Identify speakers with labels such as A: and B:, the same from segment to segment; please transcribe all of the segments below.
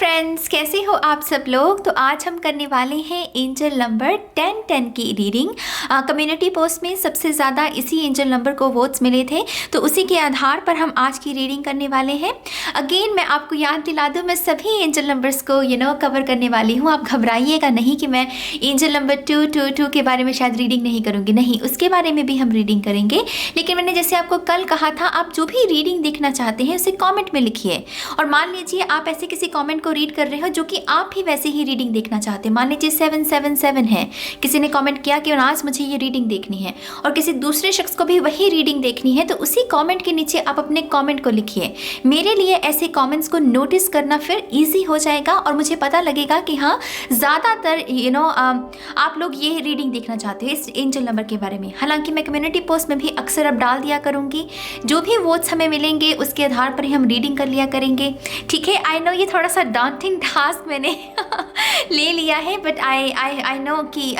A: Friends, कैसे हो आप सब लोग। तो आज हम करने वाले हैं एंजल नंबर 1010 की रीडिंग। कम्युनिटी पोस्ट में सबसे ज़्यादा इसी एंजल नंबर को वोट्स मिले थे, तो उसी के आधार पर हम आज की रीडिंग करने वाले हैं। अगेन मैं आपको याद दिला दूँ, मैं सभी एंजल नंबर्स को कवर करने वाली हूँ। आप घबराइएगा नहीं कि मैं एंजल नंबर 222 के बारे में शायद रीडिंग नहीं करूँगी, नहीं, उसके बारे में भी हम रीडिंग करेंगे। लेकिन मैंने जैसे आपको कल कहा था, आप जो भी रीडिंग देखना चाहते हैं उसे कॉमेंट में लिखिए। और मान लीजिए आप ऐसे किसी कमेंट को रीड कर रहे हो जो कि आप भी वैसे ही रीडिंग देखना चाहते हैं। मान लीजिए 777 है, किसी ने कमेंट किया कि आज मुझे ये रीडिंग देखनी है, और किसी दूसरे शख्स को भी वही रीडिंग देखनी है, तो उसी कमेंट के नीचे आप अपने कमेंट को लिखिए। मेरे लिए ऐसे कमेंट्स को नोटिस करना फिर इजी हो जाएगा और मुझे पता लगेगा कि हाँ, ज़्यादातर आप लोग ये रीडिंग देखना चाहते हैं इस एंजल नंबर के बारे में। हालांकि मैं कम्युनिटी पोस्ट में भी अक्सर अब डाल दिया करूँगी, जो भी वोट्स हमें मिलेंगे उसके आधार पर ही हम रीडिंग कर लिया करेंगे। ठीक है, आई नो ये थोड़ा सा डांटिंग टास्क मैंने ले लिया है, बट आई नो कि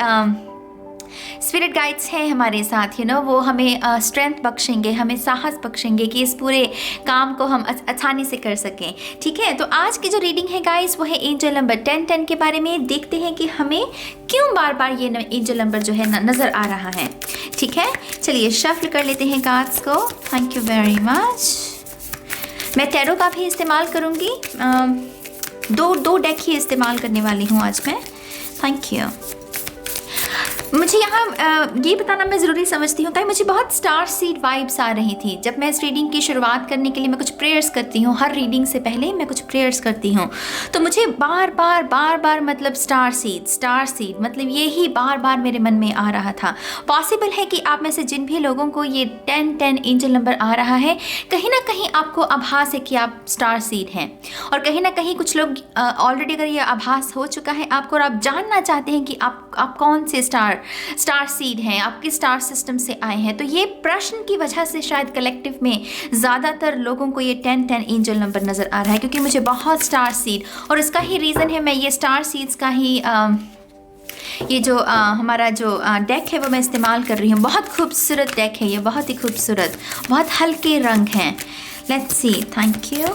A: स्पिरिट गाइड्स हैं हमारे साथ, वो हमें स्ट्रेंथ बख्शेंगे, हमें साहस बख्शेंगे कि इस पूरे काम को हम आसानी से कर सकें। ठीक है, तो आज की जो रीडिंग है गाइस, वो है एंजल नंबर 1010 के बारे में। देखते हैं कि हमें क्यों बार बार ये एंजल नंबर जो है नज़र आ रहा है। ठीक है, चलिए शफल कर लेते हैं कार्ड्स को। Thank you very much. मैं टैरो का भी इस्तेमाल करूँगी, दो डेक ही इस्तेमाल करने वाली हूँ आज मैं। Thank you. मुझे यहाँ ये बताना मैं ज़रूरी समझती हूँ कि मुझे बहुत स्टार सीड वाइब्स आ रही थी। जब मैं इस रीडिंग की शुरुआत करने के लिए मैं कुछ प्रेयर्स करती हूँ, हर रीडिंग से पहले मैं कुछ प्रेयर्स करती हूँ, तो मुझे बार बार मतलब स्टार सीड मतलब ये ही बार बार मेरे मन में आ रहा था। पॉसिबल है कि आप में से जिन भी लोगों को ये 1010 एंजल नंबर आ रहा है, कहीं ना कहीं आपको आभास है कि आप स्टार सीड हैं, और कहीं ना कहीं कुछ लोग ऑलरेडी अगर ये आभास हो चुका है आपको और आप जानना चाहते हैं कि आप कौन से स्टार सीड हैं, आप किस स्टार सिस्टम से आए हैं। तो ये प्रश्न की वजह से शायद कलेक्टिव में ज़्यादातर लोगों को ये 1010 एंजल नंबर नज़र आ रहा है, क्योंकि मुझे बहुत स्टार सीड, और इसका ही रीज़न है मैं ये स्टार सीड्स का ही ये जो हमारा जो डेक है वो मैं इस्तेमाल कर रही हूँ। बहुत खूबसूरत डेक है ये, बहुत ही खूबसूरत, बहुत हल्के रंग हैं। Let's see. Thank you.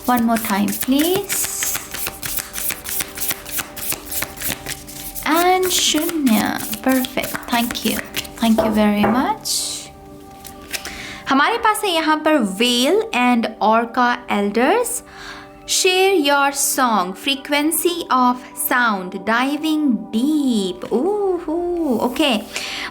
A: One more time please. And शून्य। Perfect. Thank you very much. हमारे पास है यहाँ पर whale and orca elders. Share your song, frequency of sound, diving deep. Okay,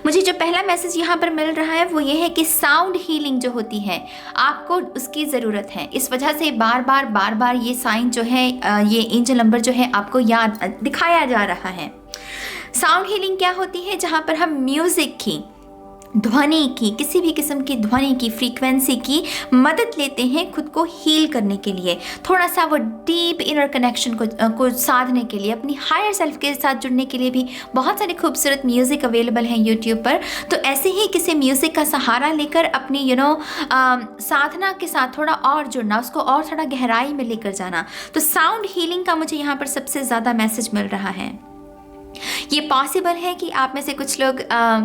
A: मुझे जो पहला मैसेज यहाँ पर मिल रहा है वो ये है कि साउंड हीलिंग जो होती है आपको उसकी ज़रूरत है। इस वजह से बार बार ये साइन जो है, ये एंजल नंबर जो है आपको याद दिखाया जा रहा है। साउंड हीलिंग क्या होती है? जहाँ पर हम म्यूज़िक की, ध्वनि की, किसी भी किस्म की ध्वनि की, फ्रीक्वेंसी की मदद लेते हैं खुद को हील करने के लिए, थोड़ा सा वो डीप इनर कनेक्शन को साधने के लिए, अपनी हायर सेल्फ के साथ जुड़ने के लिए भी बहुत सारे खूबसूरत म्यूज़िक अवेलेबल हैं यूट्यूब पर। तो ऐसे ही किसी म्यूज़िक का सहारा लेकर अपनी साधना के साथ थोड़ा और जुड़ना, उसको और थोड़ा गहराई में लेकर जाना। तो साउंड हीलिंग का मुझे यहाँ पर सबसे ज़्यादा मैसेज मिल रहा है। ये पॉसिबल है कि आप में से कुछ लोग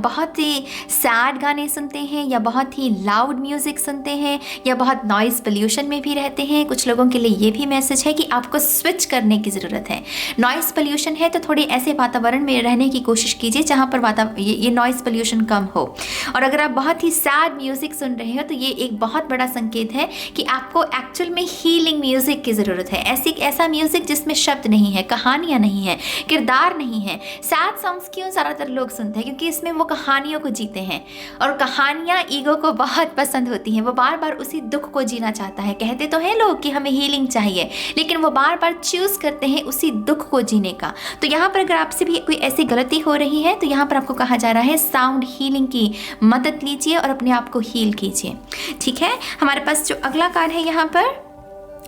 A: बहुत ही सैड गाने सुनते हैं, या बहुत ही लाउड म्यूज़िक सुनते हैं, या बहुत नॉइज़ पोल्यूशन में भी रहते हैं। कुछ लोगों के लिए ये भी मैसेज है कि आपको स्विच करने की ज़रूरत है। नॉइज़ पोल्यूशन है तो थोड़े ऐसे वातावरण में रहने की कोशिश कीजिए जहाँ पर ये नॉइज़ पोल्यूशन कम हो। और अगर आप बहुत ही सैड म्यूज़िक सुन रहे हो तो ये एक बहुत बड़ा संकेत है कि आपको एक्चुअल में हीलिंग म्यूज़िक की ज़रूरत है। ऐसा म्यूज़िक जिसमें शब्द नहीं है, कहानियाँ नहीं है, किरदार नहीं है। सैड सॉन्ग्स क्यों ज़्यादातर लोग सुनते हैं? क्योंकि इसमें वो कहानियों को जीते हैं, और कहानियाँ ईगो को बहुत पसंद होती हैं। वो बार बार उसी दुख को जीना चाहता है। कहते तो हैं लोग कि हमें हीलिंग चाहिए, लेकिन वो बार बार चूज़ करते हैं उसी दुख को जीने का। तो यहाँ पर अगर आपसे भी कोई ऐसी गलती हो रही है तो यहाँ पर आपको कहा जा रहा है साउंड हीलिंग की मदद लीजिए और अपने आप को हील कीजिए। ठीक है, हमारे पास जो अगला कार्ड है यहाँ पर,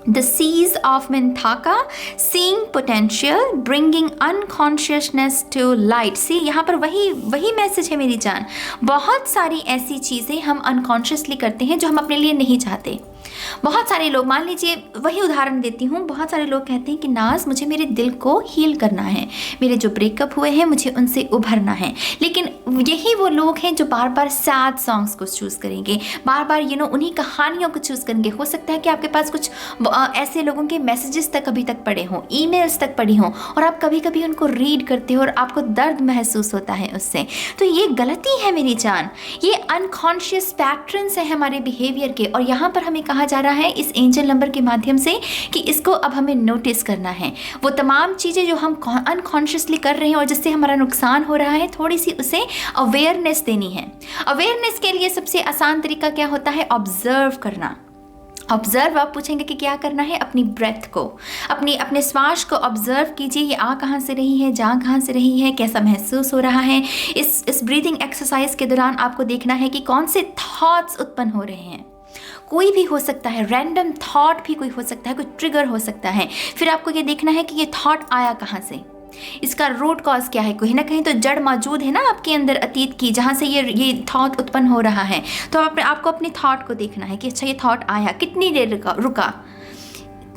A: The Seas of Minthaka, Seeing Potential, Bringing Unconsciousness to Light। See, यहाँ पर वही मैसेज है मेरी जान। बहुत सारी ऐसी चीज़ें हम अनकॉन्शियसली करते हैं जो हम अपने लिए नहीं चाहते। बहुत सारे लोग, मान लीजिए वही उदाहरण देती हूँ, बहुत सारे लोग कहते हैं कि नाज मुझे मेरे दिल को हील करना है, मेरे जो ब्रेकअप हुए हैं मुझे उनसे उभरना है, लेकिन यही वो लोग हैं जो बार बार सैड सॉन्ग्स को चूज़ करेंगे, बार बार उन्हीं कहानियों को चूज़ करेंगे। हो सकता है कि आपके पास कुछ ऐसे लोगों के मैसेजेस तक अभी तक पड़े हों, ईमेल्स तक पड़ी हों, और आप कभी कभी उनको रीड करते हो और आपको दर्द महसूस होता है उससे। तो ये गलती है मेरी जान, ये अनकॉन्शियस पैटर्न्स है हमारे बिहेवियर के, और यहाँ पर हमें कहा जा रहा है इस एंजल नंबर के माध्यम से कि इसको अब हमें नोटिस करना है। वो तमाम चीज़ें जो हम अनकॉन्शियसली कर रहे हैं और जिससे हमारा नुकसान हो रहा है, थोड़ी सी उसे अवेयरनेस देनी है। अवेयरनेस के लिए सबसे आसान तरीका क्या होता है? ऑब्जर्व करना। ऑब्जर्व, आप पूछेंगे कि क्या करना है? अपनी ब्रेथ को, अपने श्वास को ऑब्जर्व कीजिए। ये आ कहाँ से रही है, जा कहाँ से रही है, कैसा महसूस हो रहा है। इस ब्रीदिंग एक्सरसाइज के दौरान आपको देखना है कि कौन से थॉट्स उत्पन्न हो रहे हैं। कोई भी हो सकता है, रैंडम थॉट भी कोई हो सकता है, कोई ट्रिगर हो सकता है। फिर आपको ये देखना है कि ये थॉट आया कहाँ से, इसका रूट कॉज क्या है। कहीं ना कहीं तो जड़ मौजूद है ना आपके अंदर अतीत की, जहाँ से ये थॉट उत्पन्न हो रहा है। तो आपको अपने थॉट को देखना है कि अच्छा ये थॉट आया, कितनी देर रुका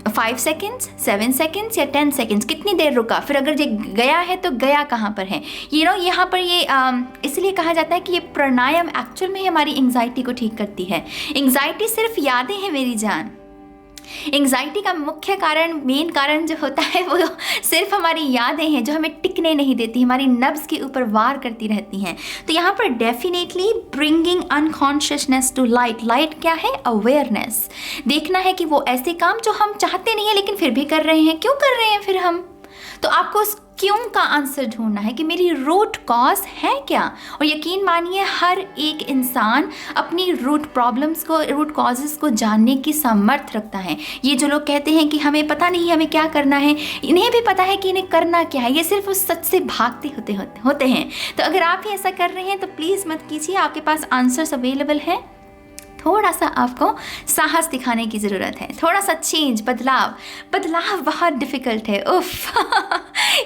A: 5 सेकेंड्स, 7 सेकेंड्स या 10 सेकेंड्स, कितनी देर रुका। फिर अगर ये गया है तो गया कहाँ पर है। यहाँ पर ये इसलिए कहा जाता है कि ये प्राणायाम एक्चुअल में हमारी एंग्जाइटी को ठीक करती है। एंग्जाइटी सिर्फ यादें हैं मेरी जान। एंग्जाइटी का मुख्य कारण, मेन कारण जो होता है वो सिर्फ हमारी यादें हैं, जो हमें टिकने नहीं देती, हमारी नब्ज के ऊपर वार करती रहती हैं। तो यहाँ पर definitely bringing unconsciousness to light. Light क्या है? अवेयरनेस। देखना है कि वो ऐसे काम जो हम चाहते नहीं है लेकिन फिर भी कर रहे हैं, क्यों कर रहे हैं फिर हम। तो आपको उस क्यों का आंसर ढूंढना है कि मेरी रूट कॉज है क्या। और यकीन मानिए हर एक इंसान अपनी रूट प्रॉब्लम्स को, रूट कॉजेस को जानने की सामर्थ रखता है। ये जो लोग कहते हैं कि हमें पता नहीं है हमें क्या करना है, इन्हें भी पता है कि इन्हें करना क्या है। ये सिर्फ उस सच से भागते होते हैं। तो अगर आप ही ऐसा कर रहे हैं तो प्लीज़ मत कीजिए, आपके पास आंसर्स अवेलेबल है। थोड़ा सा आपको साहस दिखाने की ज़रूरत है, थोड़ा सा चेंज, बदलाव बहुत डिफ़िकल्ट है। उफ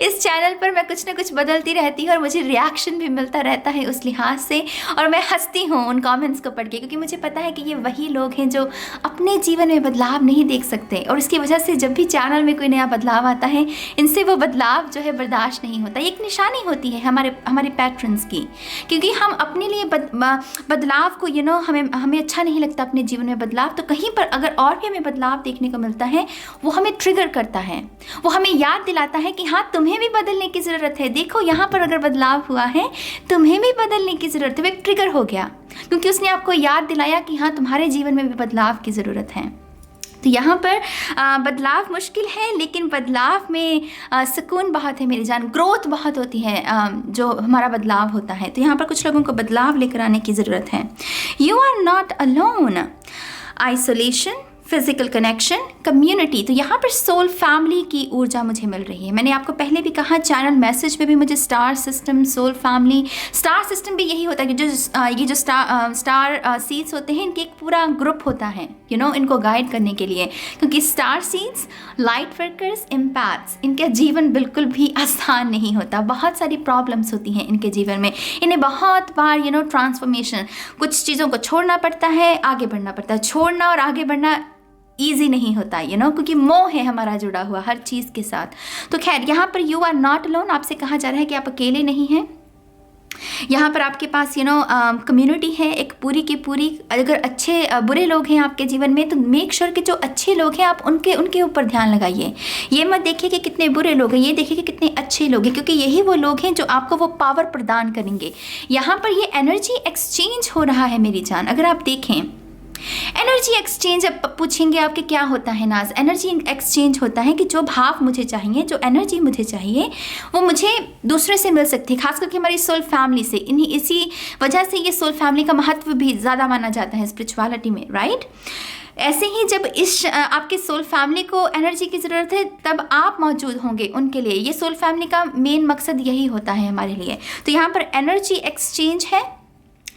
A: इस चैनल पर मैं कुछ ना कुछ बदलती रहती हूँ और मुझे रिएक्शन भी मिलता रहता है उस लिहाज से, और मैं हंसती हूँ उन कमेंट्स को पढ़ के, क्योंकि मुझे पता है कि ये वही लोग हैं जो अपने जीवन में बदलाव नहीं देख सकते, और इसकी वजह से जब भी चैनल में कोई नया बदलाव आता है, इनसे वो बदलाव जो है बर्दाश्त नहीं होता। एक निशानी होती है हमारे पैटर्न्स की, क्योंकि हम अपने लिए बदलाव को हमें अच्छा नहीं लगता अपने जीवन में बदलाव, तो कहीं पर अगर और भी हमें बदलाव देखने को मिलता है, वो हमें ट्रिगर करता है, वो हमें याद दिलाता है कि हाँ तुम्हें भी बदलने की ज़रूरत है। देखो यहाँ पर अगर बदलाव हुआ है, तुम्हें भी बदलने की ज़रूरत है। वो एक ट्रिगर हो गया, क्योंकि उसने आपको याद दिलाया कि हाँ तुम्हारे जीवन में भी बदलाव की ज़रूरत है। तो यहाँ पर बदलाव मुश्किल है, लेकिन बदलाव में सुकून बहुत है मेरी जान, ग्रोथ बहुत होती है जो हमारा बदलाव होता है। तो यहाँ पर कुछ लोगों को बदलाव लेकर आने की ज़रूरत है। You are not alone. Isolation, physical connection, community. तो यहाँ पर सोल फैमिली की ऊर्जा मुझे मिल रही है। मैंने आपको पहले भी कहा, चैनल मैसेज में भी मुझे star system, soul family, star system भी यही होता है कि ये जो स्टार सीड्स होते हैं, इनके एक पूरा ग्रुप होता है इनको गाइड करने के लिए, क्योंकि star seeds, light workers, empaths, इनका जीवन बिल्कुल भी आसान नहीं होता। बहुत सारी प्रॉब्लम्स होती हैं इनके जीवन में। इन्हें बहुत बार ट्रांसफॉर्मेशन, कुछ चीज़ों को छोड़ना पड़ता है, आगे बढ़ना पड़ता है। छोड़ना और आगे बढ़ना ईजी नहीं होता क्योंकि मोह है हमारा जुड़ा हुआ हर चीज़ के साथ। तो खैर, यहाँ पर यू आर नॉट अलोन, आपसे कहा जा रहा है कि आप अकेले नहीं हैं। यहाँ पर आपके पास कम्युनिटी है एक पूरी की पूरी। अगर अच्छे बुरे लोग हैं आपके जीवन में, तो मेक श्योर कि जो अच्छे लोग हैं आप उनके ऊपर ध्यान लगाइए। ये मत देखिए कि कितने बुरे लोग हैं, ये देखिए कि कितने अच्छे लोग हैं, क्योंकि यही वो लोग हैं जो आपको वो पावर प्रदान करेंगे। यहाँ पर ये एनर्जी एक्सचेंज हो रहा है मेरी जान। अगर आप देखें एनर्जी एक्सचेंज, अब पूछेंगे आपके क्या होता है नाज। एनर्जी एक्सचेंज होता है कि जो भाव मुझे चाहिए, जो एनर्जी मुझे चाहिए, वो मुझे दूसरे से मिल सकती है, खास करके हमारी सोल फैमिली से। इसी वजह से ये सोल फैमिली का महत्व भी ज़्यादा माना जाता है स्पिरिचुअलिटी में, राइट। ऐसे ही जब आपके सोल फैमिली को एनर्जी की ज़रूरत है, तब आप मौजूद होंगे उनके लिए। ये सोल फैमिली का मेन मकसद यही होता है हमारे लिए। तो यहाँ पर एनर्जी एक्सचेंज है।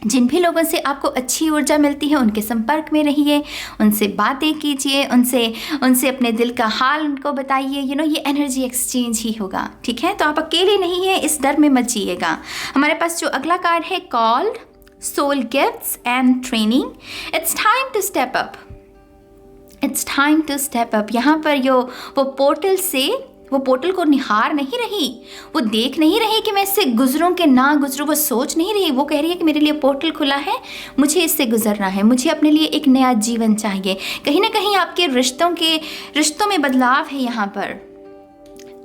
A: जिन भी लोगों से आपको अच्छी ऊर्जा मिलती है, उनके संपर्क में रहिए, उनसे बातें कीजिए, उनसे अपने दिल का हाल उनको बताइए। ये एनर्जी एक्सचेंज ही होगा, ठीक है। तो आप अकेले नहीं हैं, इस डर में मत जिएगा। हमारे पास जो अगला कार्ड है, called, soul gifts and training. It's time to step up. It's time to step up. यहाँ पर वो पोर्टल से, वो पोर्टल को निहार नहीं रही, वो देख नहीं रही कि मैं इससे गुजरूं कि ना गुजरूं, वो सोच नहीं रही, वो कह रही है कि मेरे लिए पोर्टल खुला है, मुझे इससे गुजरना है, मुझे अपने लिए एक नया जीवन चाहिए। कहीं ना कहीं आपके रिश्तों में बदलाव है यहाँ पर,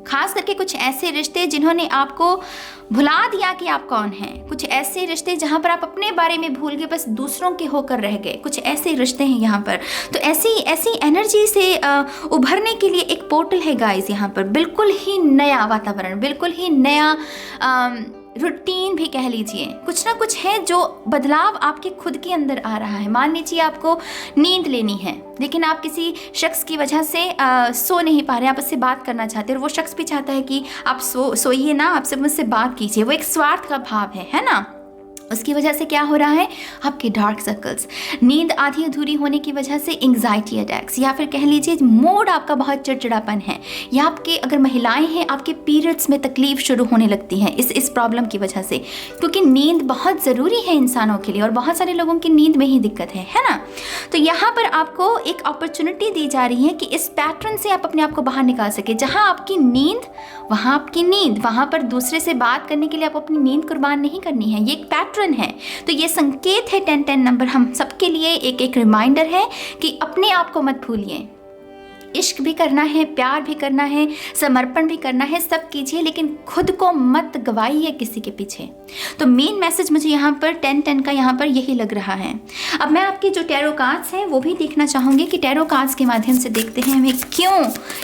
A: खास करके कुछ ऐसे रिश्ते जिन्होंने आपको भुला दिया कि आप कौन हैं, कुछ ऐसे रिश्ते जहाँ पर आप अपने बारे में भूल गए, बस दूसरों के होकर रह गए, कुछ ऐसे रिश्ते हैं यहाँ पर। तो ऐसी एनर्जी से उभरने के लिए एक पोर्टल है गाइस यहाँ पर, बिल्कुल ही नया वातावरण, बिल्कुल ही नया रूटीन भी कह लीजिए, कुछ ना कुछ है जो बदलाव आपके खुद के अंदर आ रहा है। मान लीजिए आपको नींद लेनी है, लेकिन आप किसी शख्स की वजह से सो नहीं पा रहे, आप उससे बात करना चाहते हैं और वो शख्स भी चाहता है कि आप सोइए ना, आपसे मुझसे बात कीजिए, वो एक स्वार्थ का भाव है ना। उसकी वजह से क्या हो रहा है, आपके डार्क सर्कल्स, नींद आधी अधूरी होने की वजह से एंग्जाइटी अटैक्स, या फिर कह लीजिए मूड आपका बहुत चिड़चिड़ापन है, या आपके अगर महिलाएं हैं आपके पीरियड्स में तकलीफ शुरू होने लगती है इस प्रॉब्लम की वजह से, क्योंकि नींद बहुत ज़रूरी है इंसानों के लिए और बहुत सारे लोगों की नींद में ही दिक्कत है ना। तो यहाँ पर आपको एक अपॉर्चुनिटी दी जा रही है कि इस पैटर्न से आप अपने आप को बाहर निकाल सके। जहाँ आपकी नींद वहाँ आपकी नींद, वहाँ पर दूसरे से बात करने के लिए आप अपनी नींद कुर्बान नहीं करनी है, ये एक पैटर्न है। तो ये संकेत है 10-10 नंबर हम सबके लिए एक रिमाइंडर है कि अपने आप को मत भूलिए। इश्क भी करना है, प्यार भी करना है, समर्पण भी करना है, सब कीजिए, लेकिन खुद को मत गवाइए किसी के पीछे। तो मेन मैसेज मुझे यहाँ पर 10-10 का यहाँ पर यही लग रहा है। अब मैं आपके जो टैरो कार्ड्स हैं वो भी देखना चाहूँगी कि टैरो कार्ड्स के माध्यम से देखते हैं हमें क्यों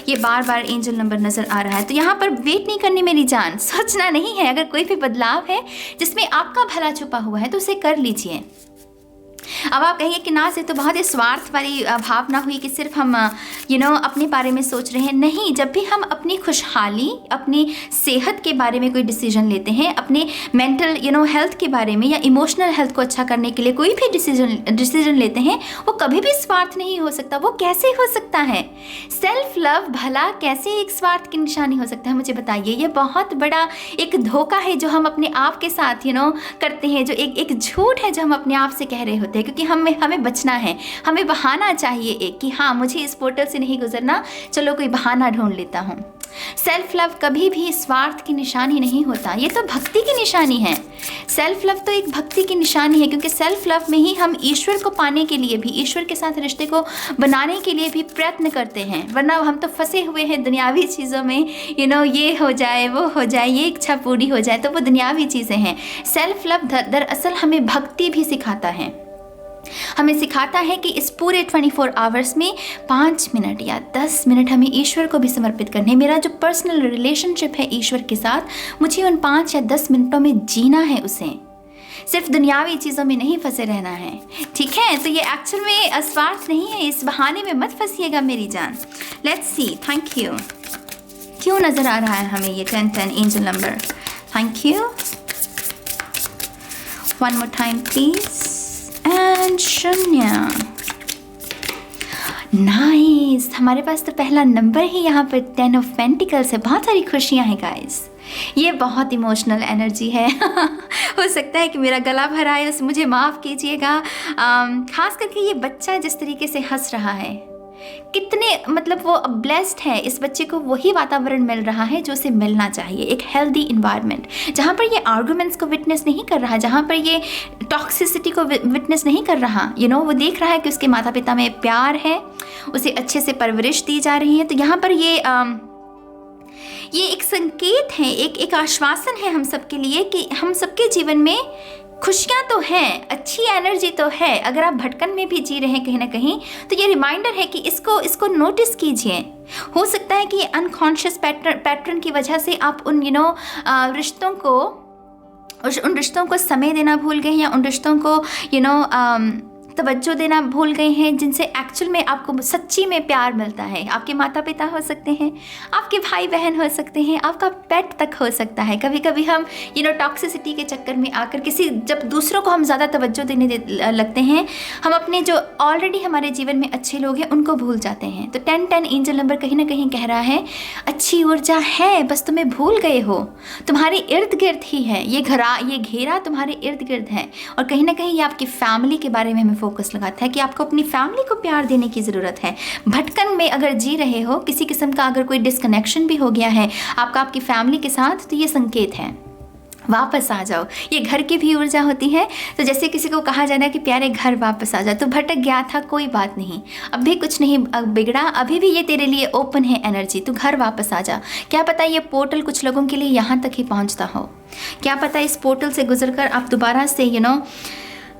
A: ये बार बार एंजल नंबर नज़र आ रहा है। तो यहाँ पर वेट नहीं करनी मेरी जान, सोचना नहीं है। अगर कोई भी बदलाव है जिसमें आपका भला छुपा हुआ है तो उसे कर लीजिए। अब आप कहेंगे कि ना से तो बहुत ही स्वार्थ वाली भावना हुई कि सिर्फ हम अपने बारे में सोच रहे हैं। नहीं, जब भी हम अपनी खुशहाली, अपनी सेहत के बारे में कोई डिसीजन लेते हैं, अपने मेंटल हेल्थ के बारे में या इमोशनल हेल्थ को अच्छा करने के लिए कोई भी डिसीजन लेते हैं, वो कभी भी स्वार्थ नहीं हो सकता। वो कैसे हो सकता है? सेल्फ लव भला कैसे एक स्वार्थ की निशानी हो सकता है, मुझे बताइए। ये बहुत बड़ा एक धोखा है जो हम अपने आप के साथ करते हैं, जो एक झूठ है जो हम अपने आप से कह रहे होते हैं, क्योंकि हमें बचना है, हमें बहाना चाहिए एक कि हाँ मुझे इस पोर्टल से नहीं गुजरना, चलो कोई बहाना ढूंढ लेता हूँ। सेल्फ लव कभी भी स्वार्थ की निशानी नहीं होता, ये तो भक्ति की निशानी है। सेल्फ लव तो एक भक्ति की निशानी है, क्योंकि सेल्फ लव में ही हम ईश्वर को पाने के लिए भी, ईश्वर के साथ रिश्ते को बनाने के लिए भी प्रयत्न करते हैं। वरना हम तो फंसे हुए हैं दुनियावी चीज़ों में, ये हो जाए, वो हो जाए, ये इच्छा पूरी हो जाए, तो वो दुनियावी चीज़ें हैं। सेल्फ लव दरअसल हमें भक्ति भी सिखाता है, हमें सिखाता है कि इस पूरे 24 आवर्स में 5 मिनट या 10 मिनट हमें ईश्वर को भी समर्पित करने। मेरा जो पर्सनल रिलेशनशिप है ईश्वर के साथ, मुझे उन 5 या 10 मिनटों में जीना है, उसे सिर्फ दुनियावी चीज़ों में नहीं फंसे रहना है। ठीक है, तो ये एक्चुअल में स्वार्थ नहीं है, इस बहाने में मत फंसिएगा मेरी जान। Let's see, thank you. क्यों नज़र आ रहा है हमें ये 10-10 angel number? Thank you. One more time please. And शून्य। नाइस, हमारे पास तो पहला नंबर ही यहाँ पर 10 ऑफ पेंटिकल्स है। बहुत सारी खुशियाँ हैं गाइस, ये बहुत इमोशनल एनर्जी है। हो सकता है कि मेरा गला भरा है, उस मुझे माफ़ कीजिएगा। खास करके ये बच्चा जिस तरीके से हंस रहा है, कितने वो ब्लेस्ड है। इस बच्चे को वही वातावरण मिल रहा है जो उसे मिलना चाहिए, एक हेल्दी इन्वायरमेंट, जहाँ पर ये आर्गुमेंट्स को विटनेस नहीं कर रहा, जहाँ पर ये टॉक्सिसिटी को विटनेस नहीं कर रहा। वो देख रहा है कि उसके माता पिता में प्यार है, उसे अच्छे से परवरिश दी जा रही है। तो यहाँ पर ये एक संकेत है, एक आश्वासन है हम सबके लिए कि हम सबके जीवन में खुशियाँ तो हैं, अच्छी एनर्जी तो है। अगर आप भटकन में भी जी रहे हैं कहीं ना कहीं, तो ये रिमाइंडर है कि इसको नोटिस कीजिए। हो सकता है कि अनकॉन्शियस पैटर्न की वजह से आप उन रिश्तों को समय देना भूल गए, या उन रिश्तों को तवज्जो देना भूल गए हैं जिनसे एक्चुअल में आपको सच्ची में प्यार मिलता है। आपके माता पिता हो सकते हैं, आपके भाई बहन हो सकते हैं, आपका पेट तक हो सकता है। कभी कभी हम टॉक्सिसिटी के चक्कर में आकर जब दूसरों को हम ज़्यादा तवज्जो देने लगते हैं, हम अपने जो ऑलरेडी हमारे जीवन में अच्छे लोग हैं उनको भूल जाते हैं। तो 10-10 एंजल नंबर कहीं ना कहीं कह रहा है अच्छी ऊर्जा है, बस तुम्हें भूल गए हो, तुम्हारे इर्द गिर्द ही है, ये घेरा तुम्हारे इर्द गिर्द है। और कहीं ना कहीं ये आपकी फैमिली के बारे में हमें फोकस लगाता है कि आपको अपनी फैमिली को प्यार देने की ज़रूरत है। भटकन में अगर जी रहे हो, किसी किस्म का अगर कोई डिस्कनेक्शन भी हो गया है आपकी फैमिली के साथ, तो ये संकेत है वापस आ जाओ। ये घर की भी ऊर्जा होती है। तो जैसे किसी को कहा जाना कि प्यारे घर वापस आ जाओ, तो भटक गया था कोई बात नहीं, अब भी कुछ नहीं बिगड़ा, अभी भी ये तेरे लिए ओपन है एनर्जी, तो घर वापस आ जा। क्या पता ये पोर्टल कुछ लोगों के लिए यहाँ तक ही पहुँचता हो, क्या पता इस पोर्टल से गुजरकर आप दोबारा से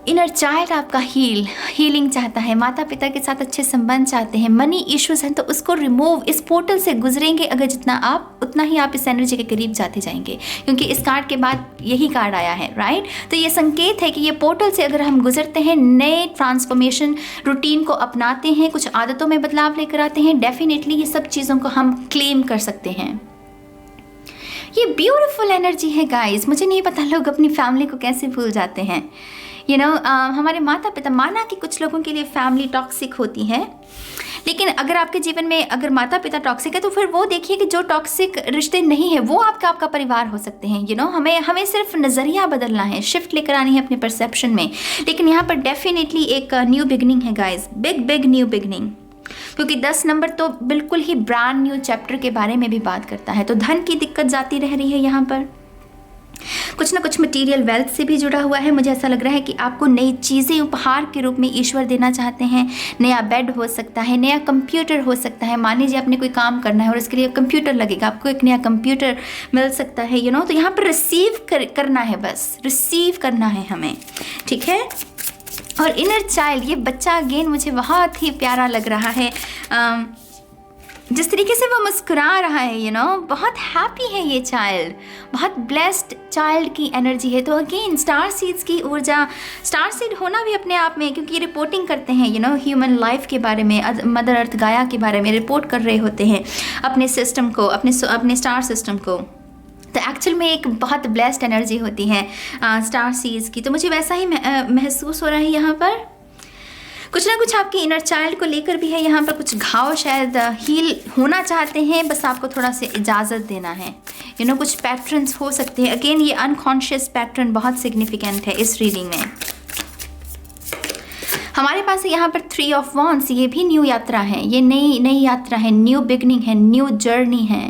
A: इनर चाइल्ड आपका हीलिंग चाहता है, माता पिता के साथ अच्छे संबंध चाहते हैं, मनी इश्यूज हैं, तो उसको रिमूव इस पोर्टल से गुजरेंगे अगर जितना आप, उतना ही आप इस एनर्जी के करीब जाते जाएंगे, क्योंकि इस कार्ड के बाद यही कार्ड आया है, राइट। तो ये संकेत है कि ये पोर्टल से अगर हम गुजरते हैं, नए ट्रांसफॉर्मेशन रूटीन को अपनाते हैं, कुछ आदतों में बदलाव लेकर आते हैं, डेफिनेटली ये सब चीज़ों को हम क्लेम कर सकते हैं। ये ब्यूटीफुल एनर्जी है गाइस। मुझे नहीं पता लोग अपनी फैमिली को कैसे भूल जाते हैं। हमारे माता पिता, माना कि कुछ लोगों के लिए फैमिली टॉक्सिक होती है, लेकिन अगर आपके जीवन में अगर माता पिता टॉक्सिक है, तो फिर वो देखिए कि जो टॉक्सिक रिश्ते नहीं है वो आपका परिवार हो सकते हैं। हमें सिर्फ नज़रिया बदलना है, शिफ्ट लेकर आनी है अपने परसेप्शन में। लेकिन यहाँ पर डेफिनेटली एक न्यू बिगनिंग है गाइज, बिग न्यू बिगनिंग, क्योंकि 10 नंबर तो बिल्कुल ही ब्रांड न्यू चैप्टर के बारे में भी बात करता है। तो धन की दिक्कत जाती रह रही है, यहाँ पर कुछ ना कुछ मटेरियल वेल्थ से भी जुड़ा हुआ है। मुझे ऐसा लग रहा है कि आपको नई चीज़ें उपहार के रूप में ईश्वर देना चाहते हैं। नया बेड हो सकता है, नया कंप्यूटर हो सकता है। मान लीजिए आपने कोई काम करना है और इसके लिए कंप्यूटर लगेगा, आपको एक नया कंप्यूटर मिल सकता है। तो यहाँ पर रिसीव करना है, बस रिसीव करना है हमें, ठीक है। और इनर चाइल्ड, ये बच्चा अगेन मुझे बहुत ही प्यारा लग रहा है। जिस तरीके से वो मुस्कुरा रहा है, बहुत हैप्पी है ये चाइल्ड, बहुत ब्लेस्ड चाइल्ड की एनर्जी है। तो अगेन स्टार सीड्स की ऊर्जा, स्टार सीड होना भी अपने आप में, क्योंकि ये रिपोर्टिंग करते हैं ह्यूमन लाइफ के बारे में, मदर अर्थ गाया के बारे में रिपोर्ट कर रहे होते हैं अपने सिस्टम को, अपने स्टार सिस्टम को। तो एक्चुअल में एक बहुत ब्लेस्ड एनर्जी होती है स्टार सीड्स की। तो मुझे वैसा ही महसूस हो रहा है यहाँ पर। कुछ ना कुछ आपके इनर चाइल्ड को लेकर भी है यहाँ पर। कुछ घाव शायद हील होना चाहते हैं, बस आपको थोड़ा सा इजाज़त देना है। कुछ पैटर्न्स हो सकते हैं। अगेन ये अनकॉन्शियस पैटर्न बहुत सिग्निफिकेंट है इस रीडिंग में। हमारे पास यहाँ पर 3 ऑफ वॉन्ड्स, ये भी न्यू यात्रा है, ये नई यात्रा है, न्यू बिगनिंग है, न्यू जर्नी है।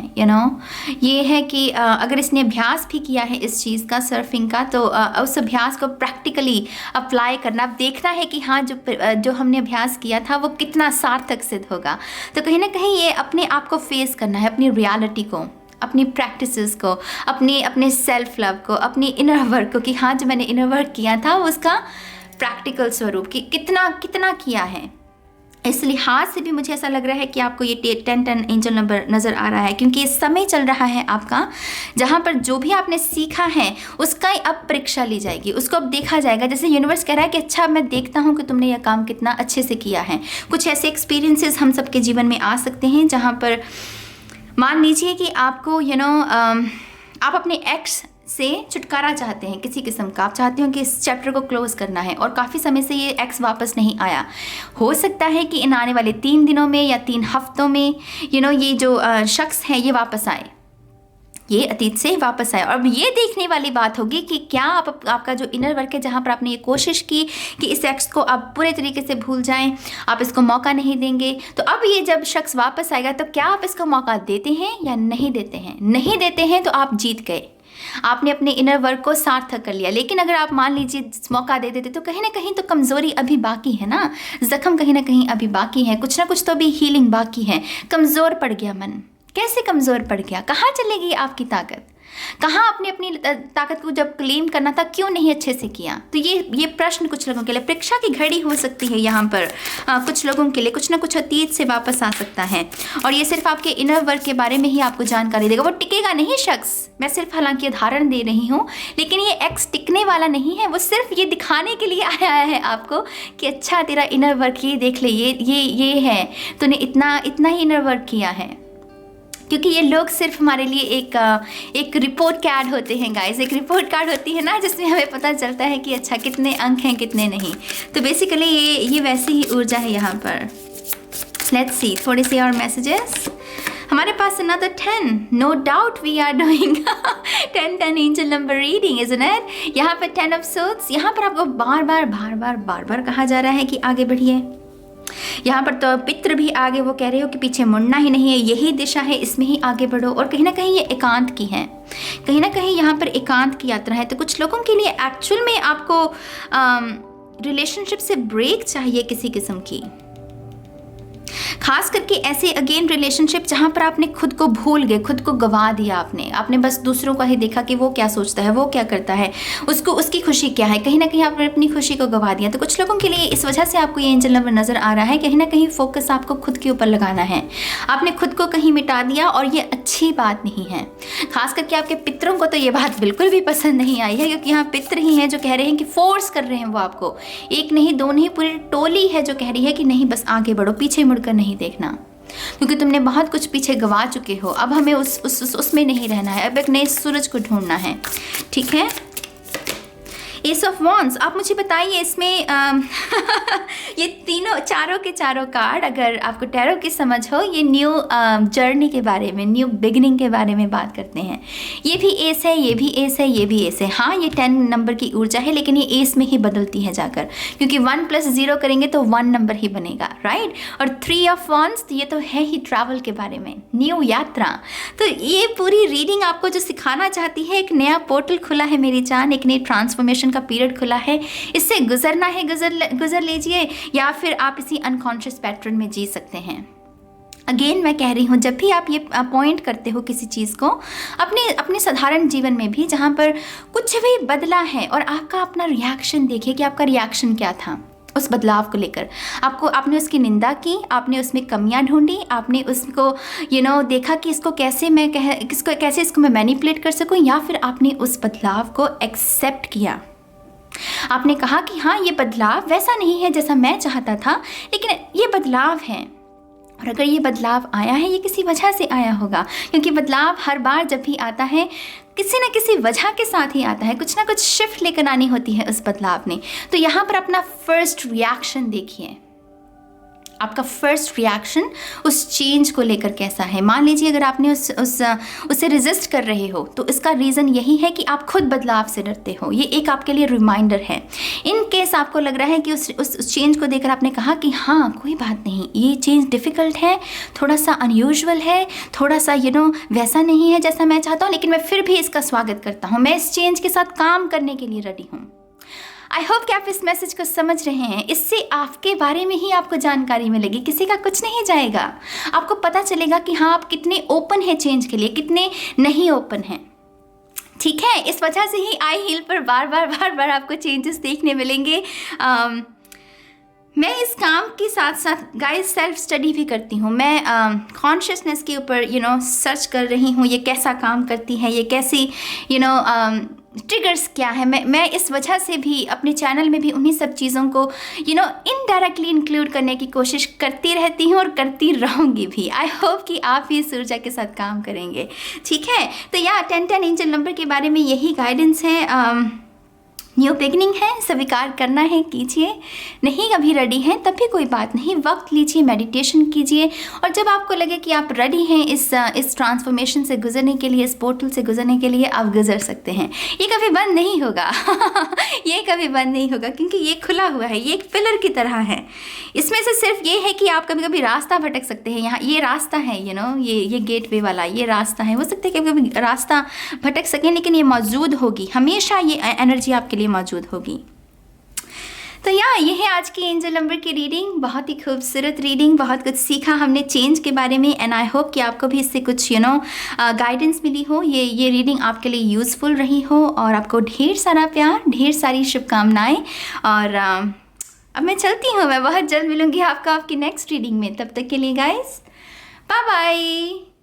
A: ये है कि अगर इसने अभ्यास भी किया है इस चीज़ का, सर्फिंग का, तो उस अभ्यास को प्रैक्टिकली अप्लाई करना। अब देखना है कि हाँ, जो हमने अभ्यास किया था वो कितना सार्थक सिद्ध होगा। तो कहीं ना कहीं ये अपने आप को फेस करना है, अपनी रियलिटी को, अपनी प्रैक्टिसेस को, अपने सेल्फ लव को, अपनी इनर वर्क को, कि हाँ जो मैंने इनर वर्क किया था उसका प्रैक्टिकल स्वरूप कि कितना किया है। इस लिहाज से भी मुझे ऐसा लग रहा है कि आपको ये 10 एंजल नंबर नज़र आ रहा है, क्योंकि ये समय चल रहा है आपका जहाँ पर जो भी आपने सीखा है उसका अब परीक्षा ली जाएगी, उसको अब देखा जाएगा। जैसे यूनिवर्स कह रहा है कि अच्छा मैं देखता हूँ कि तुमने यह काम कितना अच्छे से किया है। कुछ ऐसे एक्सपीरियंसेस हम सबके जीवन में आ सकते हैं जहाँ पर मान लीजिए कि आपको आप अपने एक्स से छुटकारा चाहते हैं, किसी किस्म का आप चाहते हो कि इस चैप्टर को क्लोज करना है, और काफ़ी समय से ये एक्स वापस नहीं आया। हो सकता है कि इन आने वाले 3 दिनों में या 3 हफ्तों में ये जो शख्स है ये वापस आए, ये अतीत से वापस आए। और अब ये देखने वाली बात होगी कि क्या आपका जो इनर वर्क है, जहाँ पर आपने ये कोशिश की कि इस एक्स को आप पूरे तरीके से भूल जाएं, आप इसको मौका नहीं देंगे, तो अब ये जब शख्स वापस आएगा तो क्या आप इसको मौका देते हैं या नहीं देते हैं? नहीं देते हैं तो आप जीत गए, आपने अपने इनर वर्क को सार्थक कर लिया। लेकिन अगर आप मान लीजिए मौका दे देते तो कहीं ना कहीं तो कमज़ोरी अभी बाकी है ना, जख्म कहीं ना कहीं अभी बाकी है, कुछ ना कुछ तो अभी हीलिंग बाकी है। कमज़ोर पड़ गया मन, कैसे कमज़ोर पड़ गया? कहाँ चलेगी आपकी ताकत? कहाँ अपनी ताकत को जब क्लेम करना था क्यों नहीं अच्छे से किया? तो ये प्रश्न कुछ लोगों के लिए परीक्षा की घड़ी हो सकती है यहाँ पर। कुछ लोगों के लिए कुछ ना कुछ अतीत से वापस आ सकता है, और ये सिर्फ आपके इनर वर्क के बारे में ही आपको जानकारी देगा। वो टिकेगा नहीं शख्स, मैं सिर्फ हालांकि उदाहरण दे रही हूँ, लेकिन ये एक्स टिकने वाला नहीं है। वो सिर्फ ये दिखाने के लिए आया है आपको कि अच्छा तेरा इनर वर्क ये देख ले, ये है, तूने इतना ही इनर वर्क किया है। क्योंकि ये लोग सिर्फ हमारे लिए एक रिपोर्ट कार्ड होते हैं गाइस, एक रिपोर्ट कार्ड होती है ना, जिसमें हमें पता चलता है कि अच्छा कितने अंक हैं कितने नहीं। तो बेसिकली ये वैसी ही ऊर्जा है यहाँ पर। लेट्स सी थोड़े से और मैसेजेस। हमारे पास another 10, no doubt we are doing 10 angel number reading, isn't it? यहाँ पर 10 ऑफ सोर्ड्स, यहाँ पर आपको बार बार कहा जा रहा है कि आगे बढ़िए। यहाँ पर तो पितृ भी आगे वो कह रहे हो कि पीछे मुड़ना ही नहीं है, यही दिशा है, इसमें ही आगे बढ़ो। और कहीं ना कहीं ये एकांत की है, कहीं ना कहीं यहाँ पर एकांत की यात्रा है। तो कुछ लोगों के लिए एक्चुअल में आपको रिलेशनशिप से ब्रेक चाहिए किसी किस्म की, खास करके ऐसे अगेन रिलेशनशिप जहाँ पर आपने खुद को भूल गए, खुद को गवा दिया आपने बस दूसरों का ही देखा कि वो क्या सोचता है, वो क्या करता है, उसको उसकी खुशी क्या है, कहीं ना कहीं आपने अपनी खुशी को गवा दिया। तो कुछ लोगों के लिए इस वजह से आपको ये एंजल नंबर नज़र आ रहा है, कहीं ना कहीं फोकस आपको खुद के ऊपर लगाना है, आपने खुद को कहीं मिटा दिया और ये अच्छी बात नहीं है। खास करके आपके पितरों को तो ये बात बिल्कुल भी पसंद नहीं आई है, क्योंकि यहाँ पितर ही हैं जो कह रहे हैं कि फोर्स कर रहे हैं वो आपको, एक नहीं दो नहीं पूरी टोली है जो कह रही है कि नहीं बस आगे बढ़ो, पीछे मुड़कर नहीं देखना, क्योंकि तुमने बहुत कुछ पीछे गवा चुके हो। अब हमें उसमें नहीं रहना है, अब एक नए सूरज को ढूंढना है, ठीक है। एस ऑफ वॉन्ड्स, आप मुझे बताइए इसमें ये चारों के चारों कार्ड, अगर आपको टैरो की समझ हो, ये न्यू जर्नी के बारे में, न्यू बिगिनिंग के बारे में बात करते हैं। ये भी एस है, ये भी एस है, ये भी एस है। हाँ, ये 10 नंबर की ऊर्जा है, लेकिन ये एस में ही बदलती है जाकर, क्योंकि 1 + 0 करेंगे तो 1 नंबर ही बनेगा, राइट। और 3 ऑफ वॉन्ड्स, ये तो है ही ट्रैवल के बारे में, न्यू यात्रा। तो ये पूरी रीडिंग आपको जो सिखाना चाहती है, एक नया पोर्टल खुला है मेरी जान, एक नई ट्रांसफॉर्मेशन का पीरियड खुला है, इससे गुजरना है, गुजर लीजिए, या फिर आप इसी अनकॉन्शियस पैटर्न में जी सकते हैं। अगेन मैं कह रही हूँ, जब भी आप ये पॉइंट करते हो किसी चीज़ को अपने साधारण जीवन में भी, जहाँ पर कुछ भी बदला है, और आपका अपना रिएक्शन देखिए कि आपका रिएक्शन क्या था उस बदलाव को लेकर। आपने उसकी निंदा की, आपने उसमें कमियां ढूंढी, आपने उसको देखा कि इसको कैसे इसको मैं मैनिपुलेट कर सकूं, या फिर आपने उस बदलाव को एक्सेप्ट किया। आपने कहा कि हाँ, ये बदलाव वैसा नहीं है जैसा मैं चाहता था, लेकिन ये बदलाव है, और अगर ये बदलाव आया है, ये किसी वजह से आया होगा, क्योंकि बदलाव हर बार जब भी आता है किसी न किसी वजह के साथ ही आता है, कुछ ना कुछ शिफ्ट लेकर आनी होती है उस बदलाव ने। तो यहाँ पर अपना फर्स्ट रिएक्शन देखिए, आपका फर्स्ट रिएक्शन उस चेंज को लेकर कैसा है। मान लीजिए अगर आपने उसे रेजिस्ट कर रहे हो, तो इसका रीज़न यही है कि आप खुद बदलाव से डरते हो। ये एक आपके लिए रिमाइंडर है। इन केस आपको लग रहा है कि उस चेंज को देखकर आपने कहा कि हाँ, कोई बात नहीं, ये चेंज डिफ़िकल्ट है, थोड़ा सा अनयूजुअल है, थोड़ा सा वैसा नहीं है जैसा मैं चाहता हूँ, लेकिन मैं फिर भी इसका स्वागत करता हूँ, मैं इस चेंज के साथ काम करने के लिए रेडी हूँ। आई होप कि आप इस मैसेज को समझ रहे हैं। इससे आपके बारे में ही आपको जानकारी मिलेगी, किसी का कुछ नहीं जाएगा। आपको पता चलेगा कि हाँ, आप कितने ओपन हैं चेंज के लिए, कितने नहीं ओपन हैं, ठीक है। इस वजह से ही आई हील पर बार बार आपको चेंजेस देखने मिलेंगे। मैं इस काम के साथ साथ गाइस सेल्फ स्टडी भी करती हूँ। मैं कॉन्शियसनेस के ऊपर सर्च कर रही हूँ, ये कैसा काम करती है, ये कैसी ट्रिगर्स क्या है। मैं इस वजह से भी अपने चैनल में भी उन्हीं सब चीज़ों को इनडायरेक्टली इंक्लूड करने की कोशिश करती रहती हूँ और करती रहूँगी भी। आई होप कि आप भी इस ऊर्जा के साथ काम करेंगे, ठीक है। तो 10 एंजल नंबर के बारे में यही गाइडेंस है। न्यू बिगनिंग है, स्वीकार करना है, कीजिए। नहीं अभी रेडी हैं तब भी कोई बात नहीं, वक्त लीजिए, मेडिटेशन कीजिए, और जब आपको लगे कि आप रेडी हैं इस ट्रांसफॉर्मेशन से गुजरने के लिए, इस पोर्टल से गुजरने के लिए, आप गुजर सकते हैं। ये कभी बंद नहीं होगा ये कभी बंद नहीं होगा, क्योंकि ये खुला हुआ है, ये एक पिलर की तरह है। इसमें से सिर्फ ये है कि आप कभी कभी रास्ता भटक सकते हैं। यहाँ ये रास्ता है, ये गेटवे वाला ये रास्ता है, हो सकता है कभी कभी रास्ता भटक सकें, लेकिन ये मौजूद होगी, हमेशा ये एनर्जी आपके लिए मौजूद होगी। तो ये है आज की एंजल नंबर की रीडिंग। बहुत ही खूबसूरत रीडिंग, बहुत कुछ सीखा हमने चेंज के बारे में, एंड आई होप कि आपको भी इससे कुछ गाइडेंस मिली हो, ये रीडिंग आपके लिए यूज़फुल रही हो, और आपको ढेर सारा प्यार, ढेर सारी शुभकामनाएं। और अब मैं चलती हूँ, मैं बहुत जल्द मिलूंगी आपको आपकी नेक्स्ट रीडिंग में। तब तक के लिए गाइस, बाय बाय।